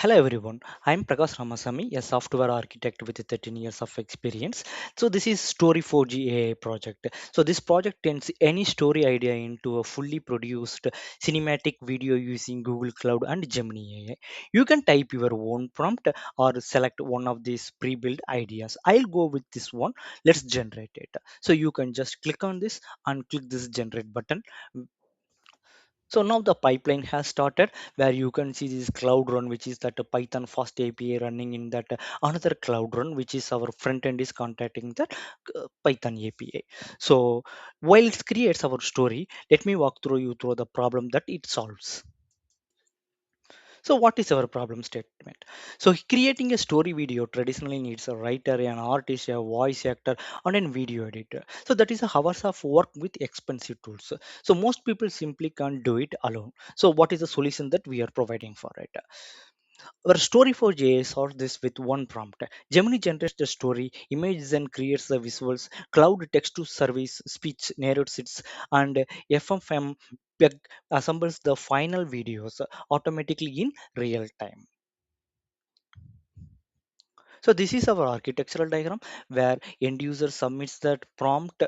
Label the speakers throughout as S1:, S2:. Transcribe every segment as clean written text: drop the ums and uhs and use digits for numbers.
S1: Hello everyone, I'm Prakash Ramasamy, a software architect with 13 years of experience. So this is StoryForge AI project. So this project turns any story idea into a fully produced cinematic video using Google Cloud and Gemini AI. You can type your own prompt or select one of these pre-built ideas. I'll go with this one. Let's generate it. So you can just click on this and click this generate button. So now the pipeline has started where you can see this cloud run, which is that Python fast API running in that another cloud run, which is our front end is contacting that Python API. So while it creates our story, let me walk through you through the problem that it solves. So what is our problem statement? So creating a story video traditionally needs a writer, an artist, a voice actor, and a video editor. So that is a hours of work with expensive tools. So most people simply can't do it alone. So what is the solution that we are providing for it? Our story for JS solves this with one prompt. Gemini generates the story, images and creates the visuals, cloud text to service, speech narrates it, and FFmpeg assembles the final videos automatically in real time. So this is our architectural diagram where end user submits that prompt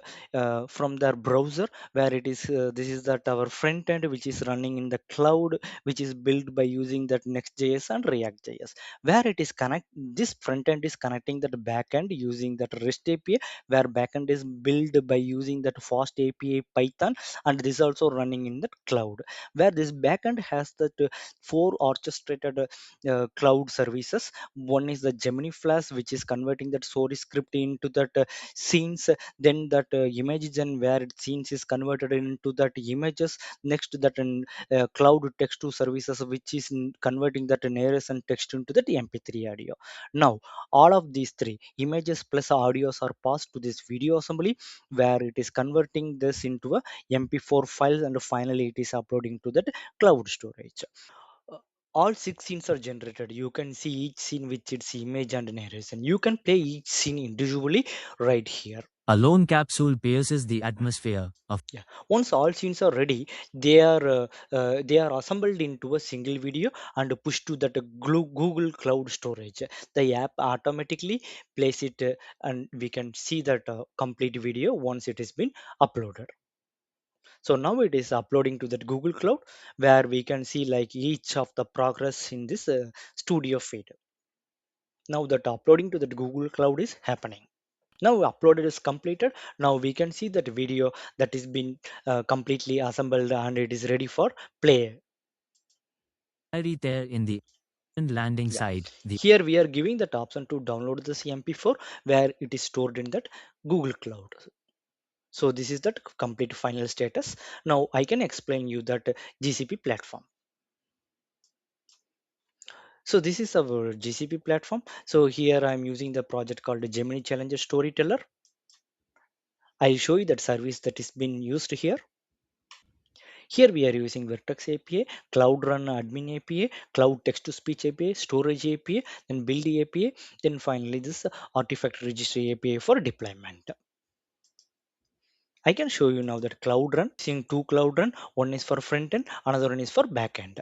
S1: from their browser, where it is this is that our front end which is running in the cloud, which is built by using that Next.js and React.js, where it is connect this front end is connecting that back end using that REST API, where backend is built by using that fast API Python, and this also running in that cloud, where this backend has that four orchestrated cloud services. One is the Gemini Flash, which is converting that story script into that scenes. Then that Imagen, where it scenes is converted into that images. Next, that cloud text to services, which is converting that narration text into that MP3 audio. Now, all of these three images plus audios are passed to this video assembly, where it is converting this into a MP4 file, and finally it is uploading to that cloud storage. uh, all six scenes are generated. You can see each scene with its image and narration. You can play each scene individually right here.
S2: A lone capsule pierces the atmosphere of
S1: Yeah. Once all scenes are ready, they are assembled into a single video and pushed to that Google Cloud storage. The app automatically plays it, and we can see that complete video once it has been uploaded. So now it is uploading to that Google Cloud, where we can see like each of the progress in this studio feed. Now that uploading to that Google Cloud is happening. Now uploaded is completed. Now we can see that video that is been completely assembled and it is ready for play.
S2: diary there in the landing
S1: Yeah.
S2: site. The
S1: Here we are giving that option to download this MP4, where it is stored in that Google Cloud. So this is that complete final status. Now I can explain you that GCP platform. So this is our GCP platform. So here I'm using the project called Gemini Challenger Storyteller. I'll show you that service that is being used here. Here we are using Vertex API, Cloud Run Admin API, Cloud Text to Speech API, Storage API, then Build API, then finally this Artifact Registry API for deployment. I can show you now that Cloud Run, seeing two Cloud Run, one is for front end, another one is for backend.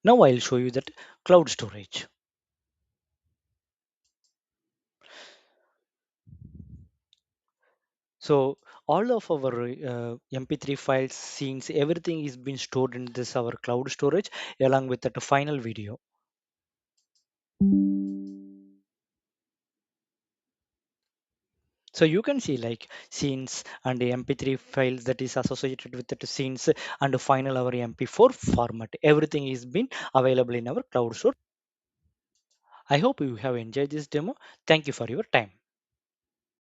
S1: Now I'll show you that cloud storage. So all of our MP3 files, scenes, everything is being stored in this our cloud storage along with that final video. So you can see like scenes and the MP3 files that is associated with the scenes and the final our MP4 format. Everything is been available in our cloud store. I hope you have enjoyed this demo. Thank you for your time.